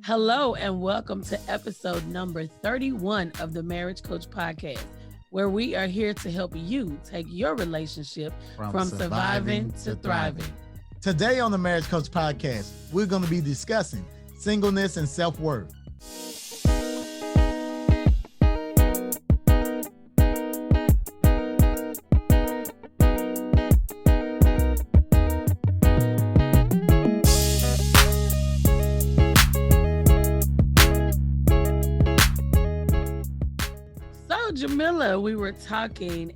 Hello, and welcome to episode number 31 of the Marriage Coach Podcast, where we are here to help you take your relationship from surviving to thriving. Today on the Marriage Coach Podcast, we're going to be discussing singleness and self-worth. Jamila, we were talking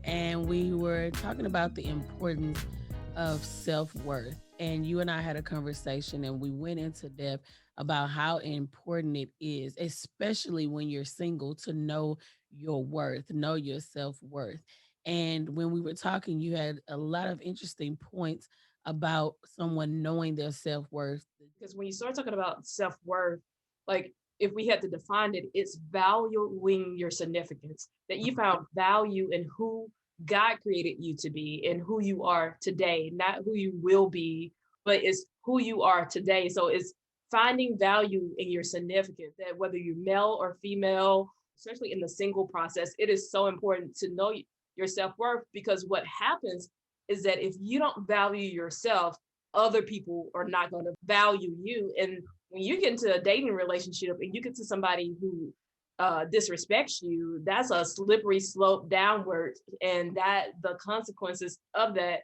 about the importance of self-worth, and you and I had a conversation and we went into depth about how important it is, especially when you're single, to know your worth, know your self-worth. And when we were talking, you had a lot of interesting points about someone knowing their self-worth. Because when you start talking about self-worth, like if we had to define it, it's valuing your significance, that you found value in who God created you to be and who you are today, not who you will be, but it's who you are today. So it's finding value in your significance, that whether you're male or female, especially in the single process, it is so important to know your self-worth, because what happens is that if you don't value yourself, other people are not going to value you. And when you get into a dating relationship and you get to somebody who disrespects you, that's a slippery slope downward, and that the consequences of that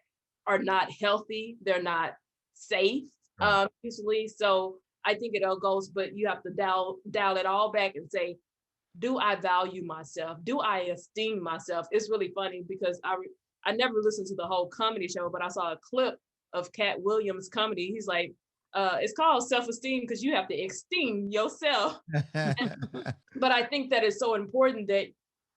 are not healthy. They're not safe, usually. So I think it all goes, but you have to dial it all back and say, do I value myself? Do I esteem myself? It's really funny because I never listened to the whole comedy show, but I saw a clip of Cat Williams' comedy. He's like, it's called self-esteem because you have to esteem yourself. But I think that it's so important that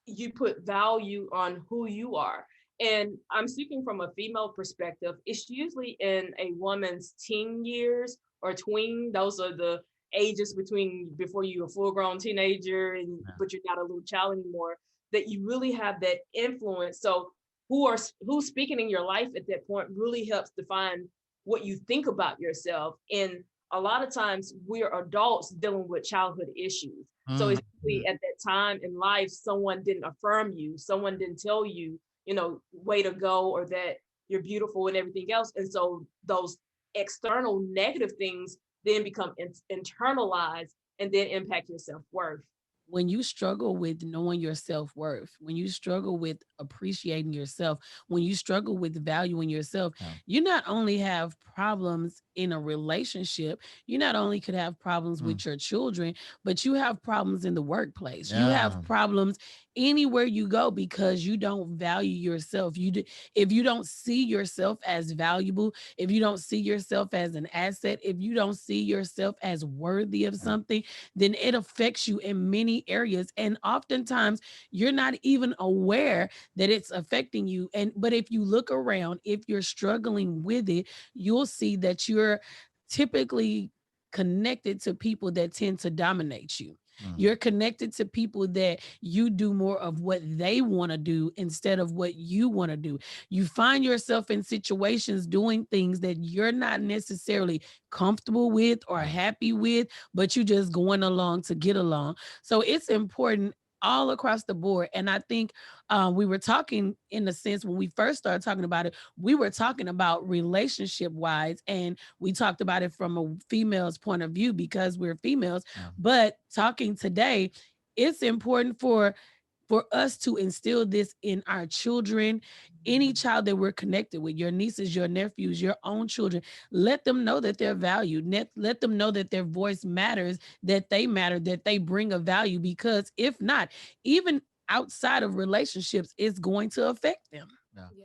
you put value on who you are. And I'm speaking from a female perspective. It's usually in a woman's teen years or tween. Those are the ages between before you're a full-grown teenager but you're not a little child anymore, that you really have that influence. So who's speaking in your life at that point really helps define what you think about yourself. And a lot of times we're adults dealing with childhood issues. So it's really at that time in life, someone didn't affirm you, someone didn't tell you, way to go, or that you're beautiful and everything else. And so those external negative things then become internalized and then impact your self-worth. When you struggle with knowing your self-worth, when you struggle with appreciating yourself, when you struggle with valuing yourself, you not only have problems in a relationship, you not only could have problems with your children, but you have problems in the workplace. You have problems anywhere you go because you don't value yourself. If you don't see yourself as valuable, if you don't see yourself as an asset, if you don't see yourself as worthy of something, then it affects you in many areas. And oftentimes you're not even aware that it's affecting you. But if you look around, if you're struggling with it, you'll see that you're typically connected to people that tend to dominate you. You're connected to people that you do more of what they want to do instead of what you want to do. You find yourself in situations doing things that you're not necessarily comfortable with or happy with, but you're just going along to get along. So it's important all across the board. And I think we were talking, in a sense, when we first started talking about it, we were talking about relationship wise, and we talked about it from a female's point of view because we're females. But talking today, it's important for us to instill this in our children, any child that we're connected with, your nieces, your nephews, your own children. Let them know that they're valued. Let them know that their voice matters, that they matter, that they bring a value, because if not, even outside of relationships, it's going to affect them.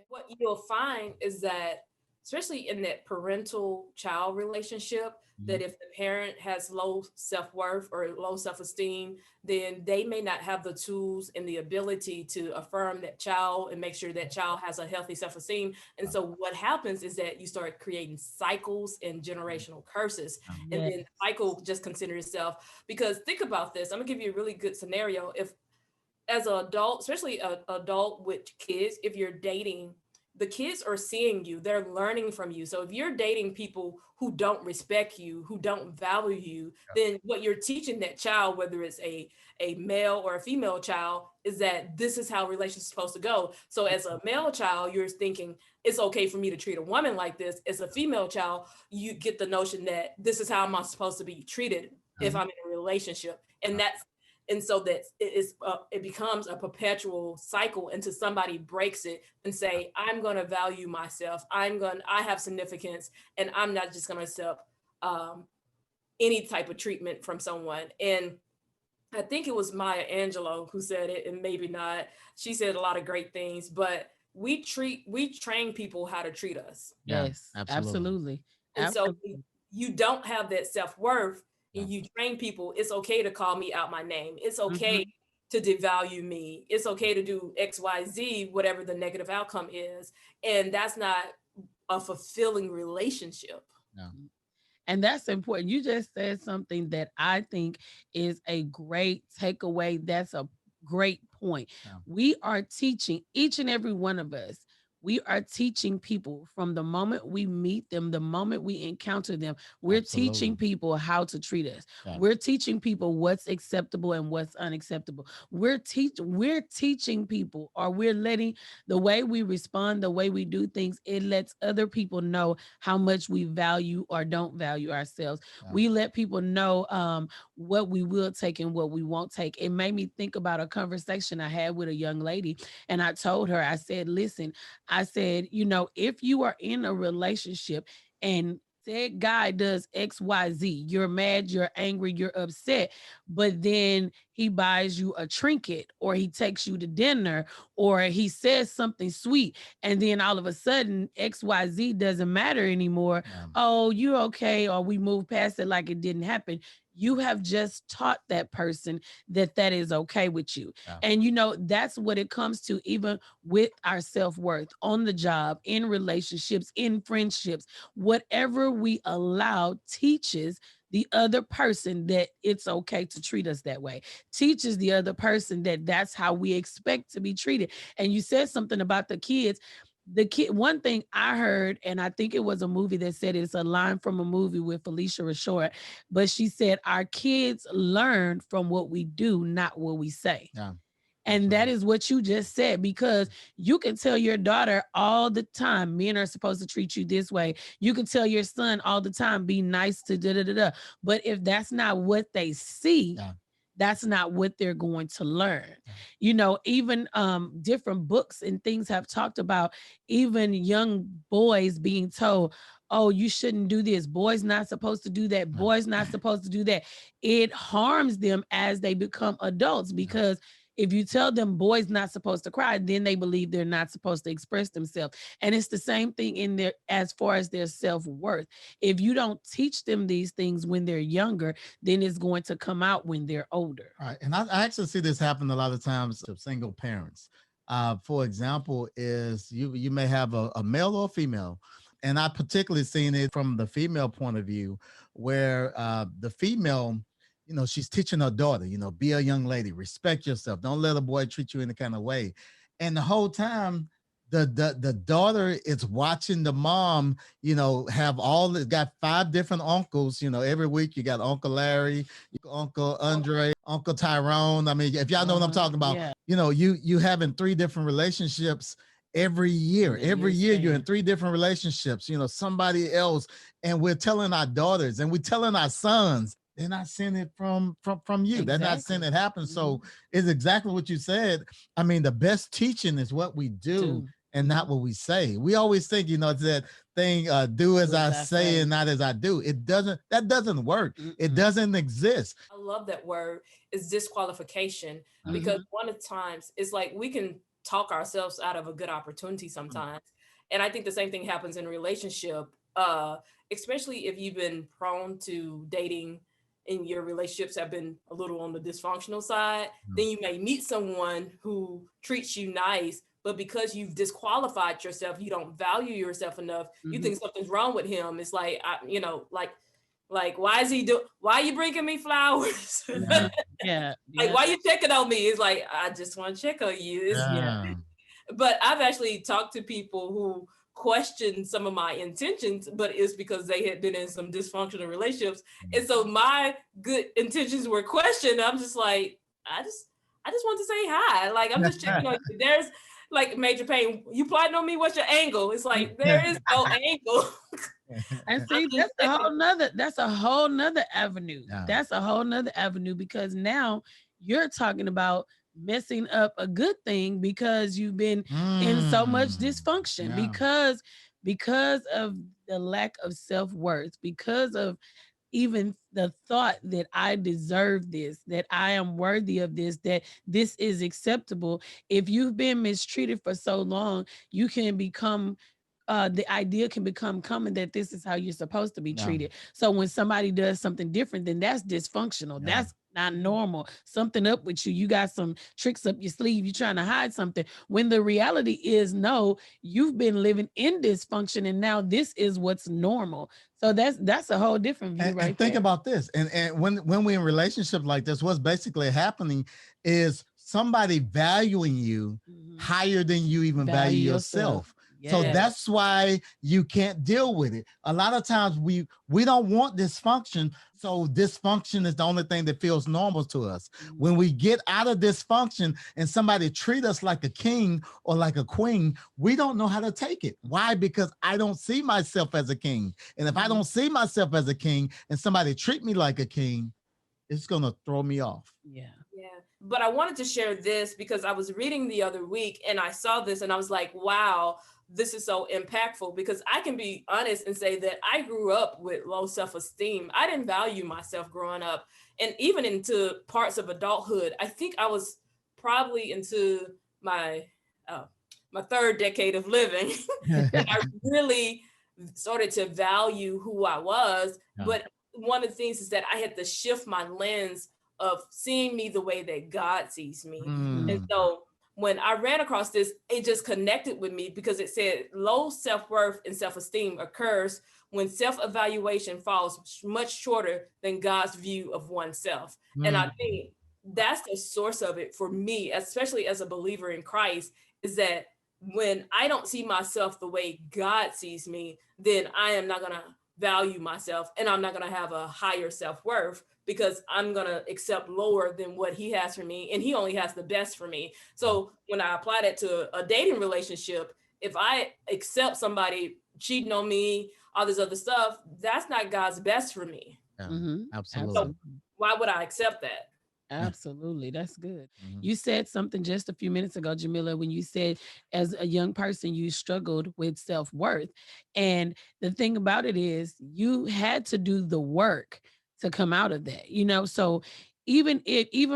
What you'll find is that, especially in that parental child relationship, that if the parent has low self-worth or low self-esteem, then they may not have the tools and the ability to affirm that child and make sure that child has a healthy self-esteem. And so what happens is that you start creating cycles and generational curses. And then the cycle just considers itself, because think about this. I'm gonna give you a really good scenario. If as an adult, especially an adult with kids, if you're dating the kids are seeing you, they're learning from you. So if you're dating people who don't respect you, who don't value you, then what you're teaching that child, whether it's a male or a female child, is that this is how relationships are supposed to go. So as a male child, you're thinking it's okay for me to treat a woman like this. As a female child, you get the notion that this is how I'm supposed to be treated if I'm in a relationship. And so that it becomes a perpetual cycle until somebody breaks it and say, I'm going to value myself. I have significance, and I'm not just going to accept any type of treatment from someone. And I think it was Maya Angelou who said it, and maybe not. She said a lot of great things, but we train people how to treat us. Yes, absolutely. And so Absolutely. you don't have that self-worth, and you train people, it's okay to call me out my name. It's okay Mhm. to devalue me. It's okay to do XYZ, whatever the negative outcome is. And that's not a fulfilling relationship. And that's important. You just said something that I think is a great takeaway. That's a great point. We are teaching each and every one of us. We are teaching people from the moment we meet them, the moment we encounter them. We're teaching people how to treat us. We're teaching people what's acceptable and what's unacceptable. We're teaching people, or we're letting the way we respond, the way we do things, it lets other people know how much we value or don't value ourselves. We let people know what we will take and what we won't take. It made me think about a conversation I had with a young lady, and I told her, I said, listen, I said, if you are in a relationship and said guy does XYZ, you're mad, you're angry, you're upset, but then he buys you a trinket, or he takes you to dinner, or he says something sweet, and then all of a sudden XYZ doesn't matter anymore. Oh, you're okay, or we move past it like it didn't happen. You have just taught that person that that is okay with you. And that's what it comes to, even with our self-worth on the job, in relationships, in friendships. Whatever we allow teaches the other person that it's okay to treat us that way, teaches the other person that that's how we expect to be treated. And you said something about the kids. The kid, one thing I heard, and I think it was a movie that said, it's a line from a movie with Felicia Rashad, but she said, our kids learn from what we do, not what we say. And that is what you just said, because you can tell your daughter all the time, men are supposed to treat you this way. You can tell your son all the time, be nice to da da da da. But if that's not what they see, that's not what they're going to learn. Even different books and things have talked about even young boys being told, oh, you shouldn't do this. Boys not supposed to do that. Boys not supposed to do that. It harms them as they become adults, because if you tell them boys not supposed to cry, then they believe they're not supposed to express themselves. And it's the same thing in there as far as their self-worth. If you don't teach them these things when they're younger, then it's going to come out when they're older. All right. And I actually see this happen a lot of times of single parents. For example, is you may have a male or female, and I particularly seen it from the female point of view, where the female, she's teaching her daughter, be a young lady, respect yourself, don't let a boy treat you any kind of way, and the whole time the daughter is watching the mom, have got 5 different uncles, every week you got Uncle Larry, Uncle Andre, Uncle Tyrone. I mean, if y'all know what I'm talking about, you having 3 different relationships every year. Every year you're in 3 different relationships, somebody else. And we're telling our daughters and we're telling our sons, they're not seeing it from you. Exactly. They're not seeing it happen. So it's exactly what you said. I mean, the best teaching is what we do and not what we say. We always think, it's that thing, do as I say and not as I do. That doesn't work. It doesn't exist. I love that word, is disqualification, because one of the times it's like we can talk ourselves out of a good opportunity sometimes. And I think the same thing happens in a relationship, especially if you've been prone to dating and your relationships have been a little on the dysfunctional side. Then you may meet someone who treats you nice, but because you've disqualified yourself, you don't value yourself enough. You think something's wrong with him. It's like, like why are you bringing me flowers? Yeah. Like, why you checking on me? It's like, I just want to check on you. But I've actually talked to people who question some of my intentions, but it's because they had been in some dysfunctional relationships. And so my good intentions were questioned. I'm just like, I just want to say hi. Like, I'm just checking on you. There's like Major Pain. You plotting on me? What's your angle? It's like, there is no angle. And I'm see, just checking. that's a whole nother avenue. Yeah. That's a whole nother avenue because now you're talking about messing up a good thing because you've been in so much dysfunction Yeah. because of the lack of self-worth, because of even the thought that I deserve this, that I am worthy of this, that this is acceptable. If you've been mistreated for so long, you can become the idea can become common that this is how you're supposed to be Yeah. treated. So when somebody does something different, then that's dysfunctional. Yeah. That's not normal. Something up with you. You got some tricks up your sleeve. You're trying to hide something. When the reality is, no, you've been living in dysfunction, and now this is what's normal. So that's a whole different view, right And think there. about this. And when we're in relationship like this, what's basically happening is somebody valuing you Mhm. higher than you even value Value yourself. yourself. So Yes. that's why you can't deal with it. A lot of times we don't want dysfunction. So dysfunction is the only thing that feels normal to us. Mhm. When we get out of dysfunction and somebody treat us like a king or like a queen, we don't know how to take it. Why? Because I don't see myself as a king. And if I Mhm. don't see myself as a king and somebody treat me like a king, it's going to throw me off. Yeah. Yeah. But I wanted to share this because I was reading the other week and I saw this and I was like, wow, this is so impactful because I can be honest and say that I grew up with low self-esteem. I didn't value myself growing up. And even into parts of adulthood, I think I was probably into my uh, my third decade of living that I really started to value who I was. Yeah. But one of the things is that I had to shift my lens of seeing me the way that God sees me. And Mm. so when I ran across this, it just connected with me because it said low self-worth and self-esteem occurs when self-evaluation falls much shorter than God's view of oneself. And I Mm. think that's the source of it for me, especially as a believer in Christ, is that when I don't see myself the way God sees me, then I am not going to value myself and I'm not going to have a higher self-worth because I'm going to accept lower than what he has for me. And he only has the best for me. So when I apply that to a dating relationship, if I accept somebody cheating on me, all this other stuff, that's not God's best for me. Yeah. Mhm. Absolutely. So Absolutely. why would I accept that? Absolutely. That's good. Mhm. You said something just a few minutes ago, Jamila, when you said as a young person, you struggled with self worth. And the thing about it is, you had to do the work to come out of that, So even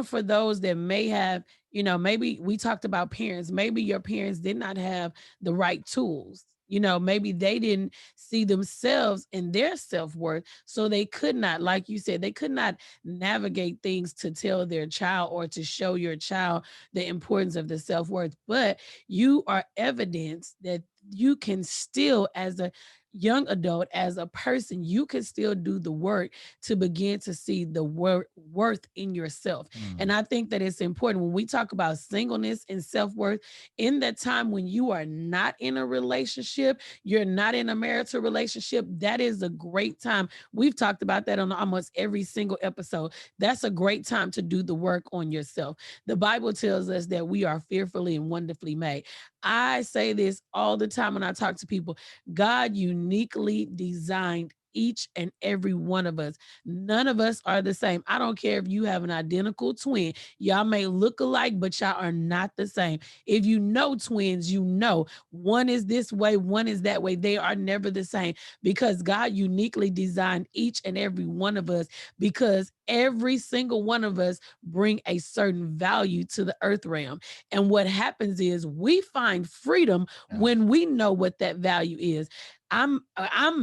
for those that may have, maybe we talked about parents, maybe your parents did not have the right tools. Maybe they didn't see themselves in their self worth. So they could not, like you said, they could not navigate things to tell their child or to show your child the importance of the self-worth, but you are evidence that you can still, as a young adult, as a person, you can still do the work to begin to see the worth in yourself. And Mm. I think that it's important when we talk about singleness and self-worth, in that time when you are not in a relationship, you're not in a marital relationship, that is a great time. We've talked about that on almost every single episode. That's a great time to do the work on yourself. The Bible tells us that we are fearfully and wonderfully made. I say this all the time when I talk to people. God uniquely designed each and every one of us. None of us are the same. I don't care if you have an identical twin. Y'all may look alike, but y'all are not the same. If you know twins, you know one is this way, one is that way. They are never the same because God uniquely designed each and every one of us, because every single one of us bring a certain value to the earth realm. And what happens is we find freedom Yeah. when we know what that value is. I'm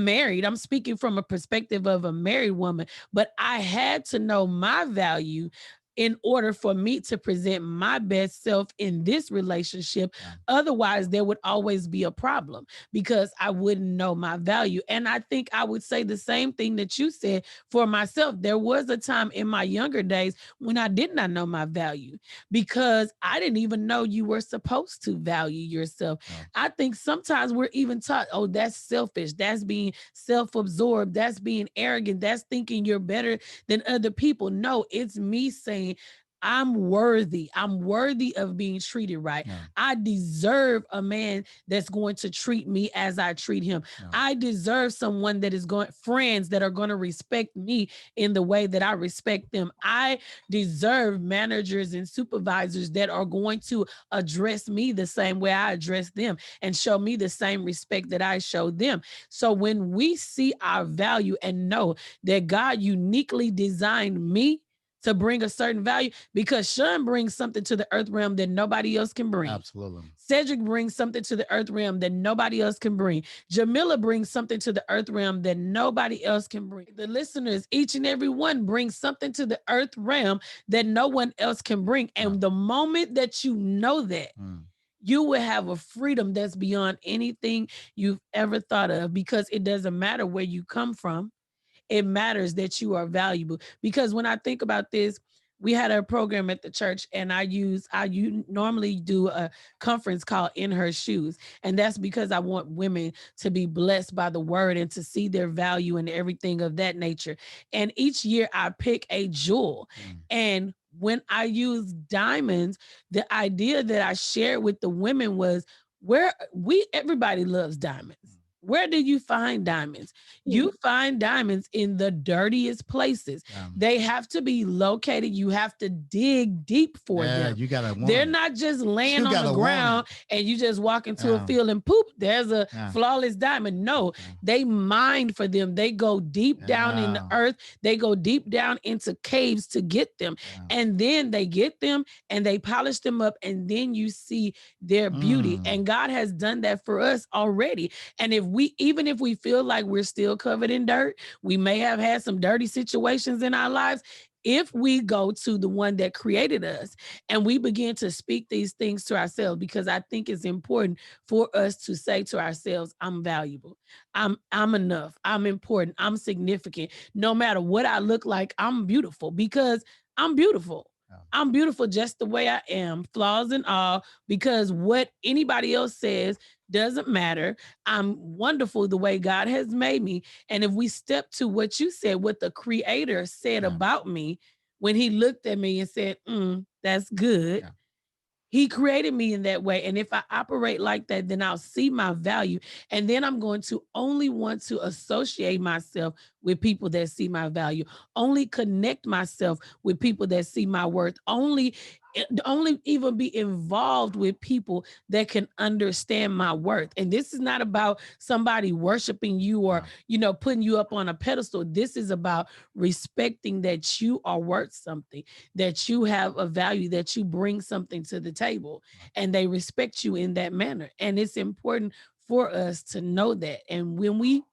married. I'm speaking from a perspective of a married woman, but I had to know my value in order for me to present my best self in this relationship. Yeah. Otherwise, there would always be a problem because I wouldn't know my value. And I think I would say the same thing that you said for myself. There was a time in my younger days when I did not know my value because I didn't even know you were supposed to value yourself. Yeah. I think sometimes we're even taught, oh, that's selfish. That's being self absorbed. That's being arrogant. That's thinking you're better than other people. No, it's me saying, I'm worthy. I'm worthy of being treated right. Yeah. I deserve a man that's going to treat me as I treat him. Yeah. I deserve someone that is going, friends that are going to respect me in the way that I respect them. I deserve managers and supervisors that are going to address me the same way I address them and show me the same respect that I show them. So when we see our value and know that God uniquely designed me to bring a certain value, because Sean brings something to the earth realm that nobody else can bring. Absolutely. Cedric brings something to the earth realm that nobody else can bring. Jamila brings something to the earth realm that nobody else can bring. The listeners, each and every one brings something to the earth realm that no one else can bring. And the moment that you know that, you will have a freedom that's beyond anything you've ever thought of, because it doesn't matter where you come from. It matters that you are valuable. Because when I think about this, we had a program at the church, and I normally do a conference called In Her Shoes. And that's because I want women to be blessed by the word and to see their value and everything of that nature. And each year I pick a jewel. And when I use diamonds, the idea that I shared with the women was, everybody loves diamonds. Where do you find diamonds? You find diamonds in the dirtiest places. They have to be located. You have to dig deep for them. You gotta want They're it. not just laying You on the gotta ground want and you just walk into a field and poop, there's a Yeah. flawless diamond. No, they mine for them. They go deep down in the earth. They go deep down into caves to get them. And then they get them and they polish them up, and then you see their beauty. And God has done that for us already. And even if we feel like we're still covered in dirt, we may have had some dirty situations in our lives. If we go to the one that created us and we begin to speak these things to ourselves, because I think it's important for us to say to ourselves, I'm valuable. I'm enough. I'm important. I'm significant. No matter what I look like, I'm beautiful, because I'm beautiful. I'm beautiful just the way I am, flaws and all, because what anybody else says doesn't matter. I'm wonderful the way God has made me. And if we step to what you said, what the creator said about me, when he looked at me and said, that's good. He created me in that way. And if I operate like that, then I'll see my value. And then I'm going to only want to associate myself with people that see my value, only connect myself with people that see my worth, only even be involved with people that can understand my worth. And this is not about somebody worshiping you or, putting you up on a pedestal. This is about respecting that you are worth something, that you have a value, that you bring something to the table, and they respect you in that manner. And it's important for us to know that. And when we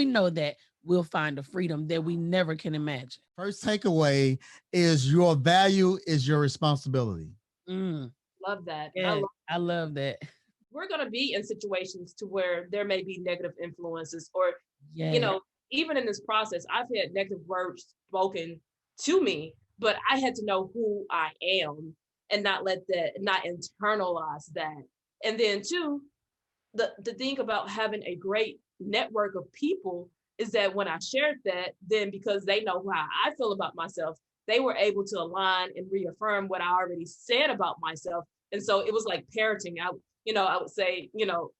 know that, we'll find a freedom that we never can imagine. First takeaway is your value is your responsibility. Love that. Yeah, I love that. We're going to be in situations to where there may be negative influences, or, Yeah. even in this process, I've had negative words spoken to me, but I had to know who I am and not internalize that. And then two, the thing about having a great network of people is that when I shared that, then because they know how I feel about myself, they were able to align and reaffirm what I already said about myself. And so it was like parenting. I would say,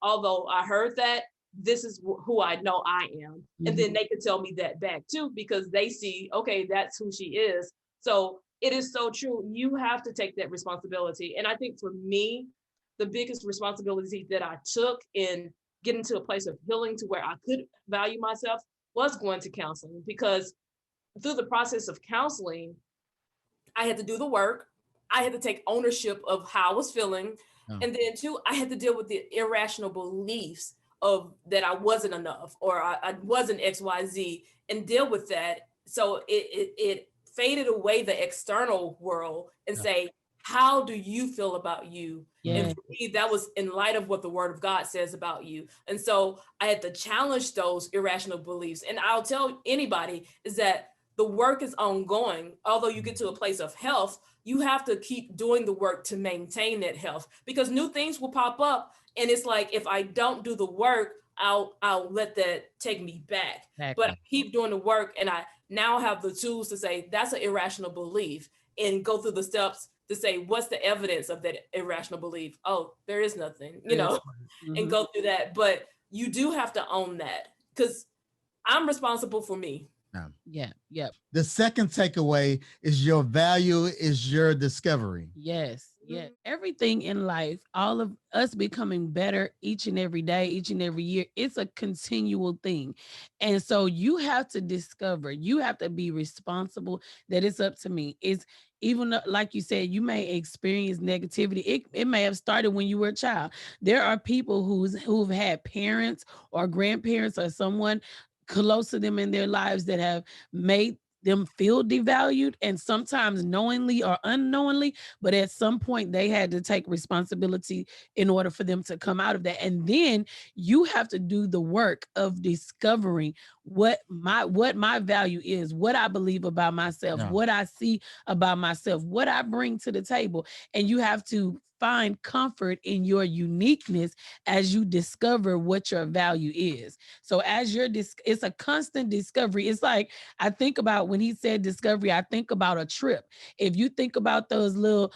although I heard that, this is who I know I am. And then they could tell me that back too, because they see, okay, that's who she is. So it is so true. You have to take that responsibility. And I think for me, the biggest responsibility that I took in getting to a place of healing to where I could value myself was going to counseling, because through the process of counseling, I had to do the work. I had to take ownership of how I was feeling. And then two, I had to deal with the irrational beliefs of that I wasn't enough, or I wasn't XYZ, and deal with that. So it faded away the external world and say, how do you feel about you? And Yeah. for me, that was in light of what the word of God says about you. And so I had to challenge those irrational beliefs. And I'll tell anybody is that the work is ongoing. Although you get to a place of health, you have to keep doing the work to maintain that health, because new things will pop up. And it's like, if I don't do the work, I'll let that take me back. But I Exactly. keep doing the work, and I now have the tools to say that's an irrational belief, and go through the steps to say what's the evidence of that irrational belief. Oh, there is nothing, There is. and go through that. But you do have to own that, because I'm responsible for me. Yeah. Yep. The second takeaway is your value is your discovery. Yes, yeah. Everything in life, all of us becoming better each and every day, each and every year, it's a continual thing. And so you have to discover, you have to be responsible that it's up to me. It's even like you said, you may experience negativity. It may have started when you were a child. There are people who've had parents or grandparents or someone close to them in their lives that have made them feel devalued, and sometimes knowingly or unknowingly, but at some point they had to take responsibility in order for them to come out of that. And then you have to do the work of discovering what my value is, what I believe about myself, what I see about myself, what I bring to the table. And you have to find comfort in your uniqueness as you discover what your value is. So as it's a constant discovery. It's like, I think about when he said discovery, I think about a trip. If you think about those little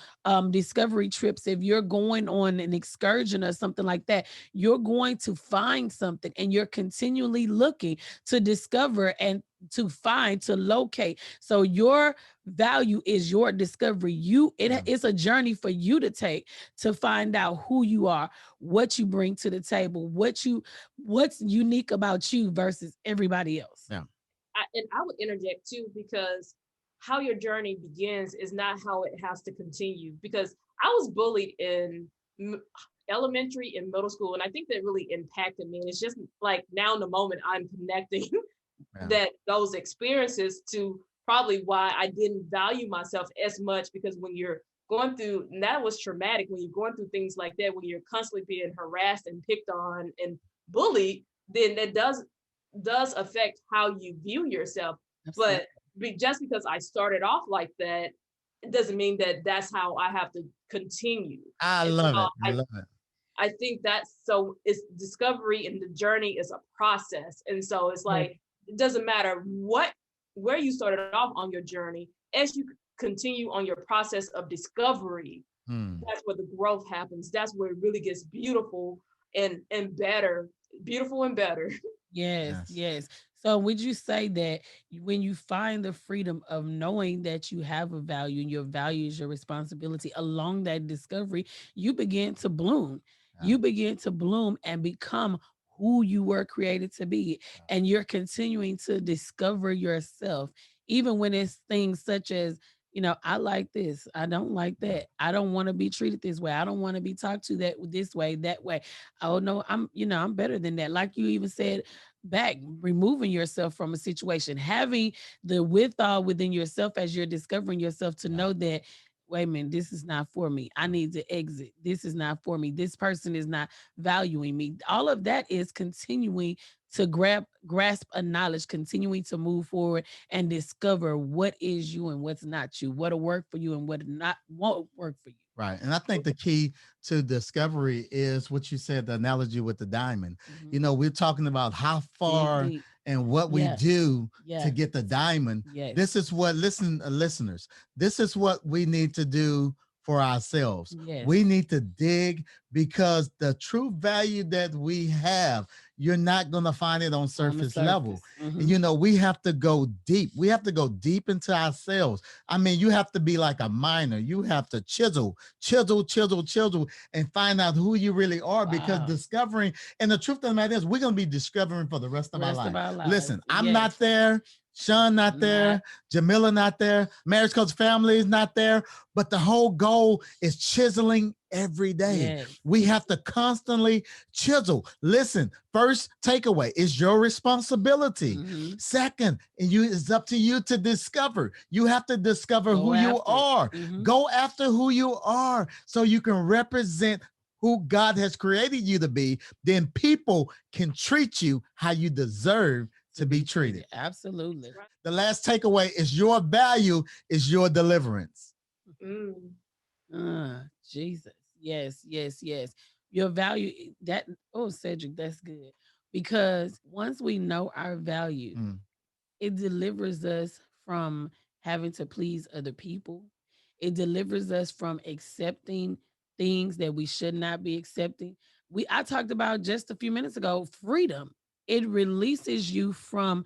discovery trips, if you're going on an excursion or something like that, you're going to find something, and you're continually looking to discover and to find, to locate. So your value is your discovery. It's a journey for you to take to find out who you are, what you bring to the table, what's unique about you versus everybody else. Yeah. And I would interject too, because how your journey begins is not how it has to continue. Because I was bullied in elementary and middle school, and I think that really impacted me. And it's just like now in the moment I'm connecting that those experiences to probably why I didn't value myself as much, because when you're going through, and that was traumatic, when you're going through things like that, when you're constantly being harassed and picked on and bullied, then that does affect how you view yourself. Absolutely. But just because I started off like that, it doesn't mean that that's how I have to continue. I And love so it. I love it. I think that's, so it's discovery, and the journey is a process. And so it's like, it doesn't matter where you started off on your journey, as you continue on your process of discovery, that's where the growth happens. That's where it really gets beautiful and better, beautiful and better. Yes. So would you say that when you find the freedom of knowing that you have a value and your value is your responsibility, along that discovery, you begin to bloom. You begin to bloom and become who you were created to be. And you're continuing to discover yourself, even when it's things such as, I like this. I don't like that. I don't want to be treated this way. I don't want to be talked to that this way, that way. Oh no, I'm better than that. Like you even said, back removing yourself from a situation, having the withal within yourself as you're discovering yourself to know that, wait a minute, this is not for me. I need to exit. This is not for me. This person is not valuing me. All of that is continuing to grasp a knowledge, continuing to move forward and discover what is you and what's not you, what'll work for you and what not won't work for you. Right. And I think the key to discovery is what you said, the analogy with the diamond. We're talking about how far Deep. and what we do Yeah. to get the diamond. Yes. This is what, listeners, this is what we need to do for ourselves. Yes. We need to dig, because the true value that we have, you're not going to find it on surface level. And, we have to go deep. We have to go deep into ourselves. I mean, you have to be like a miner. You have to chisel, and find out who you really are, because discovering, and the truth of the matter is, we're going to be discovering for the rest of our life. Listen, I'm not there. Sean not there, Jamila not there, Marriage Coach Family is not there, but the whole goal is chiseling every day. Yes. We have to constantly chisel. Listen, first takeaway is your responsibility. Mm-hmm. Second, it's up to you to discover. You have to discover who you are. Mm-hmm. Go after who you are so you can represent who God has created you to be. Then people can treat you how you deserve to be treated. Absolutely. The last takeaway is your value is your deliverance. Jesus. Yes, yes, yes. Your value that Cedric, that's good. Because once we know our value, it delivers us from having to please other people. It delivers us from accepting things that we should not be accepting. I talked about just a few minutes ago, freedom. It releases you from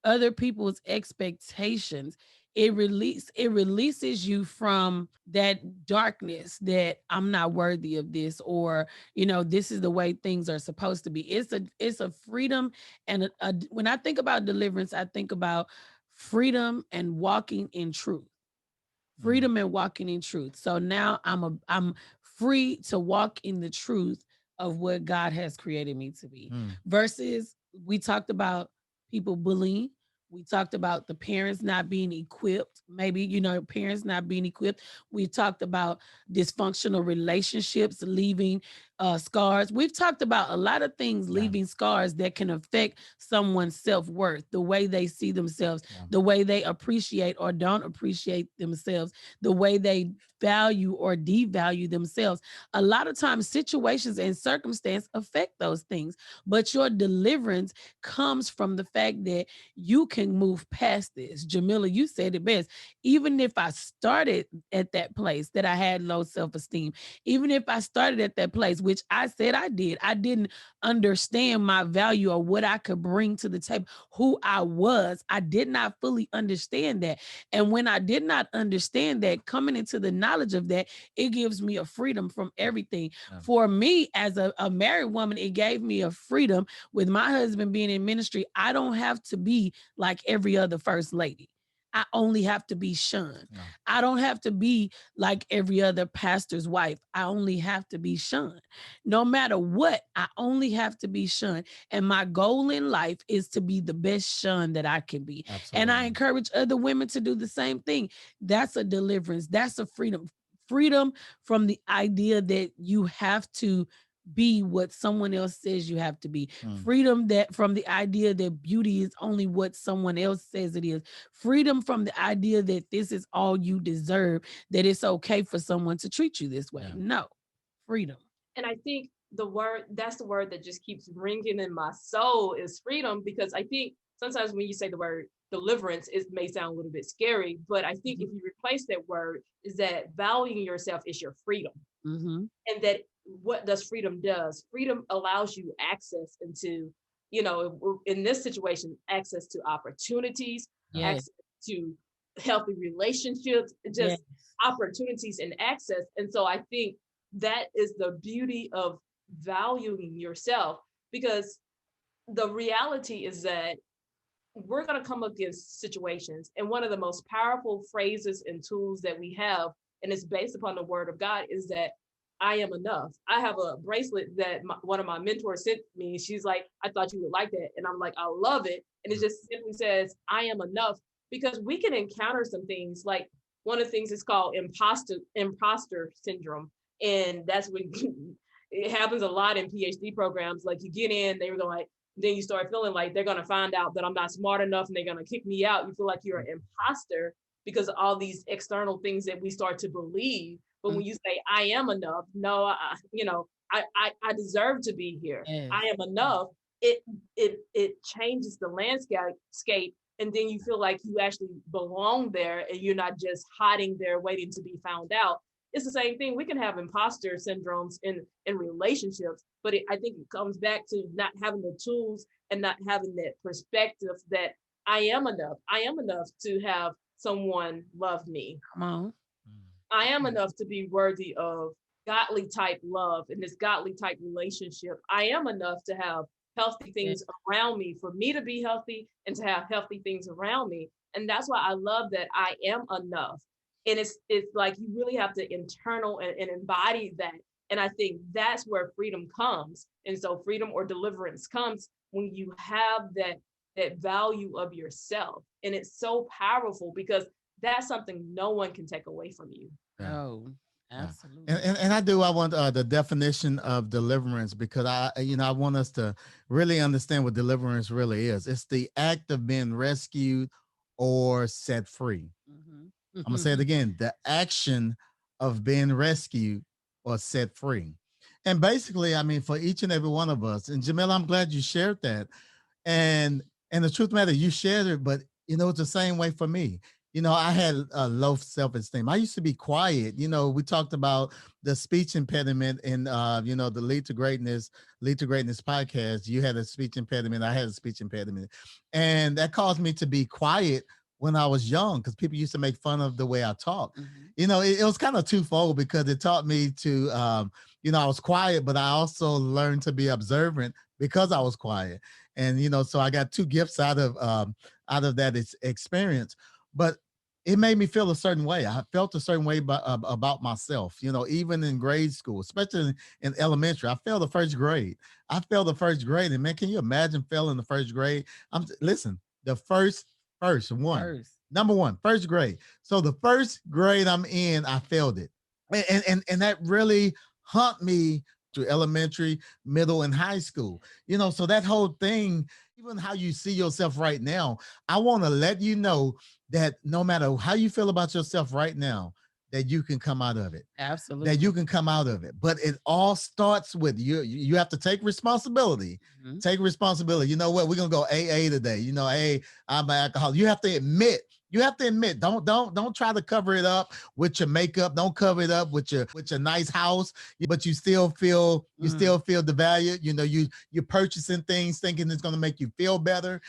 other people's expectations. It releases you from that darkness that I'm not worthy of this, or this is the way things are supposed to be. It's a freedom. And when I think about deliverance, I think about freedom and walking in truth. Freedom and walking in truth. So now I'm free to walk in the truth of what God has created me to be. Versus, we talked about people bullying. We talked about the parents not being equipped. Maybe, parents not being equipped. We talked about dysfunctional relationships leaving scars. We've talked about a lot of things leaving scars that can affect someone's self-worth, the way they see themselves, the way they appreciate or don't appreciate themselves, the way they value or devalue themselves. A lot of times situations and circumstance affect those things, but your deliverance comes from the fact that you can move past this. Jamila, you said it best. Even if I started at that place that I had low self-esteem, even if I started at that place, which I said I didn't understand my value or what I could bring to the table, who I was. I did not fully understand that. And when I did not understand that, coming into the knowledge of that, it gives me a freedom from everything. For me, as a married woman, it gave me a freedom with my husband being in ministry. I don't have to be like every other first lady. I only have to be Sean. I don't have to be like every other pastor's wife. I only have to be Sean. No matter what, I only have to be Sean. And my goal in life is to be the best Sean that I can be. Absolutely. And I encourage other women to do the same thing. That's a deliverance. That's a freedom. Freedom from the idea that you have to be what someone else says you have to be. Freedom that from the idea that beauty is only what someone else says it is. Freedom from the idea that this is all you deserve, that it's okay for someone to treat you this way. No, freedom. And I think that's the word that just keeps ringing in my soul is freedom, because I think sometimes when you say the word deliverance, it may sound a little bit scary, but I think if you replace that word, is that valuing yourself is your freedom. And that what does freedom does? Freedom allows you access into, in this situation, access to opportunities, access to healthy relationships, just opportunities and access. And so I think that is the beauty of valuing yourself, because the reality is that we're going to come up against situations. And one of the most powerful phrases and tools that we have, and it's based upon the word of God, is that I am enough. I have a bracelet that one of my mentors sent me. She's like, I thought you would like that. And I'm like, I love it. And it just simply says, I am enough, because we can encounter some things. Like one of the things is called imposter syndrome. And that's when it happens a lot in PhD programs. Like you get in, they were going like, then you start feeling like they're going to find out that I'm not smart enough and they're going to kick me out. You feel like you're an imposter because of all these external things that we start to believe. But when you say, I am enough, no, I deserve to be here. I am enough. It changes the landscape. And then you feel like you actually belong there and you're not just hiding there waiting to be found out. It's the same thing. We can have imposter syndromes in relationships, but I think it comes back to not having the tools and not having that perspective that I am enough. I am enough to have someone love me. Come on. I am enough to be worthy of godly type love in this godly type relationship. I am enough to have healthy Yeah. things around me for me to be healthy and to have healthy things around me. And that's why I love that I am enough. And it's like you really have to internal and embody that. And I think that's where freedom comes. And so freedom or deliverance comes when you have that value of yourself. And it's so powerful because that's something no one can take away from you. Yeah. Oh, Yeah. absolutely. I want the definition of deliverance, because I want us to really understand what deliverance really is. It's the act of being rescued or set free. I'm gonna say it Mhm. again: the action of being rescued or set free. And basically, I mean, for each and every one of us, and Jamila, I'm glad you shared that. And the truth matter, you shared it, but it's the same way for me. I had a low self-esteem. I used to be quiet. We talked about the speech impediment in the Lead to Greatness podcast. You had a speech impediment, I had a speech impediment. And that caused me to be quiet when I was young, because people used to make fun of the way I talk. Mhm. It was kind of twofold, because it taught me to I was quiet, but I also learned to be observant because I was quiet. And so I got two gifts out of that experience. But it made me feel a certain way. I felt a certain way about myself, even in grade school, especially in elementary. I failed the first grade. And man, can you imagine failing the first grade? Listen, the first one, First. number one, first grade. So the first grade I'm in, I failed it. And that really haunt me to elementary, middle, and high school. So that whole thing, even how you see yourself right now, I want to let you know that no matter how you feel about yourself right now, that you can come out of it. That you Absolutely. can come out of it. But it all starts with you. You have to take responsibility. Mhm. Take responsibility. You know what? We're gonna go AA today. Hey, I'm an alcoholic. You have to admit. Don't try to cover it up with your makeup. Don't cover it up with your nice house, but you Mm. still feel the value. You're purchasing things thinking it's gonna make you feel better.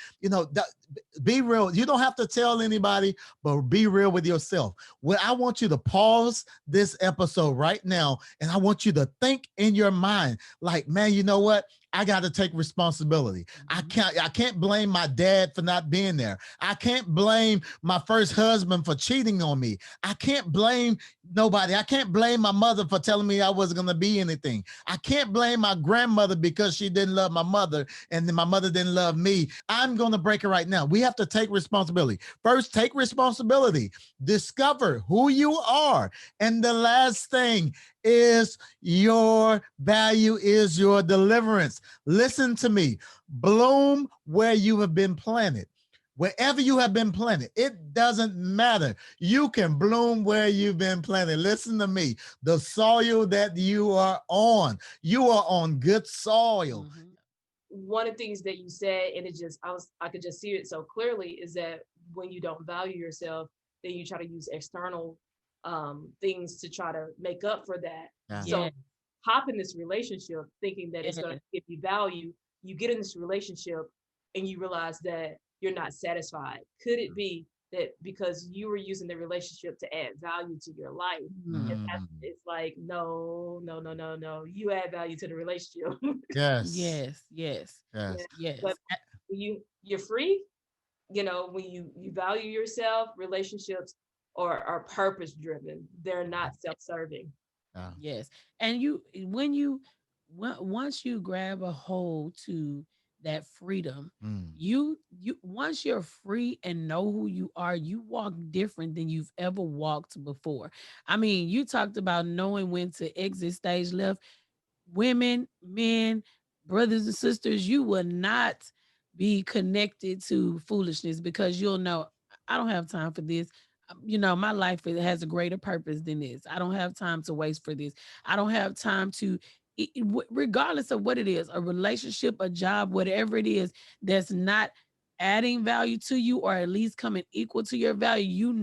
Be real. You don't have to tell anybody, but be real with yourself. Well, I want you to pause this episode right now, and I want you to think in your mind, like, man, you know what? I got to take responsibility. Mhm. I can't blame my dad for not being there. I can't blame my first husband for cheating on me. I can't blame nobody. I can't blame my mother for telling me I wasn't going to be anything. I can't blame my grandmother because she didn't love my mother and then my mother didn't love me. I'm going to break it right now. We have to take responsibility. First, take responsibility. Discover who you are. And the last thing is your value is your deliverance. Listen to me. Bloom where you have been planted. Wherever you have been planted, it doesn't matter. You can bloom where you've been planted. Listen to me. The soil that you are on good soil. Mhm. One of the things that you said, and I could just see it so clearly, is that when you don't value yourself, then you try to use external things to try to make up for that. Yeah. Yeah. So hop in this relationship thinking that it's going to Yeah. give you value. You get in this relationship and you realize that you're not satisfied. Could it be that because you were using the relationship to add value to your life? And Mm. it's like, no, no, no, no, no. You add value to the relationship. Yes. Yes. Yes. Yeah. Yes. But Yes. when you're free, when you value yourself, relationships are purpose driven. They're not self-serving. Yeah. Yes. And once you grab a hold to that freedom, Mm. you once you're free and know who you are, you walk different than you've ever walked before. I mean, you talked about knowing when to exit stage left. Women, men, brothers and sisters, you will not be connected to foolishness because you'll know I don't have time for this. My life has a greater purpose than this. I don't have time to waste for this. I don't have time to, regardless of what it is, a relationship, a job, whatever it is, that's not adding value to you or at least coming equal to your value,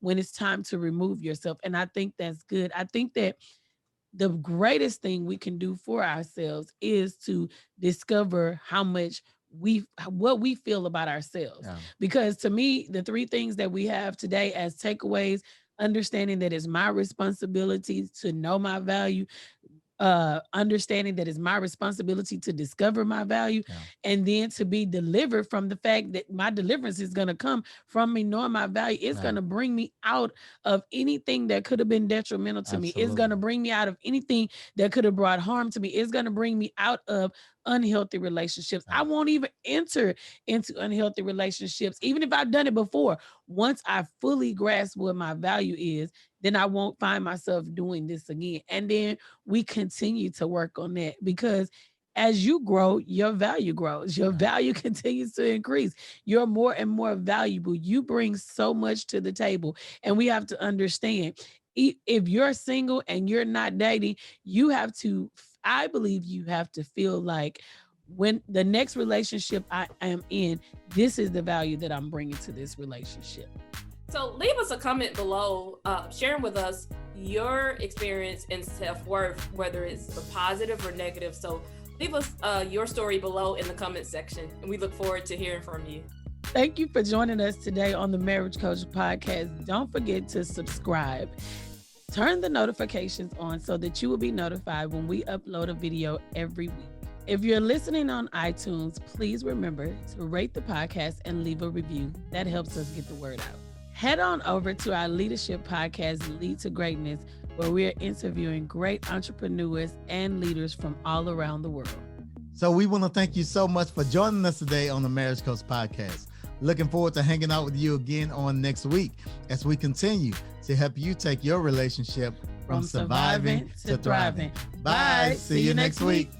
when it's time to remove yourself. And I think that's good. I think that the greatest thing we can do for ourselves is to discover what we feel about ourselves, Yeah. because to me the three things that we have today as takeaways: understanding that it's my responsibility to know my value, understanding that it's my responsibility to discover my value, Yeah. and then to be delivered from the fact that my deliverance is going to come from me knowing my value. It's Right. going to bring me out of anything that could have been detrimental to me. It's going to Absolutely. bring me out of anything that could have brought harm to me. It's going to bring me out of unhealthy relationships. I Right. won't even enter into unhealthy relationships, even if I've done it before. Once I fully grasp what my value is, then I won't find myself doing this again. And then we continue to work on that, because as you grow, your value grows. Your Right. value continues to increase. You're more and more valuable. You bring so much to the table. And we have to understand, if you're single and you're not dating, you have to, I believe you have to feel like, when the next relationship I am in, this is the value that I'm bringing to this relationship. So leave us a comment below, sharing with us your experience in self-worth, whether it's a positive or negative. So leave us your story below in the comment section, and we look forward to hearing from you. Thank you for joining us today on the Marriage Coach Podcast. Don't forget to subscribe. Turn the notifications on so that you will be notified when we upload a video every week. If you're listening on iTunes, please remember to rate the podcast and leave a review. That helps us get the word out. Head on over to our leadership podcast, Lead to Greatness, where we are interviewing great entrepreneurs and leaders from all around the world. So we want to thank you so much for joining us today on the Marriage Coach Podcast. Looking forward to hanging out with you again on next week as we continue to help you take your relationship from surviving to thriving. Bye. See you next week.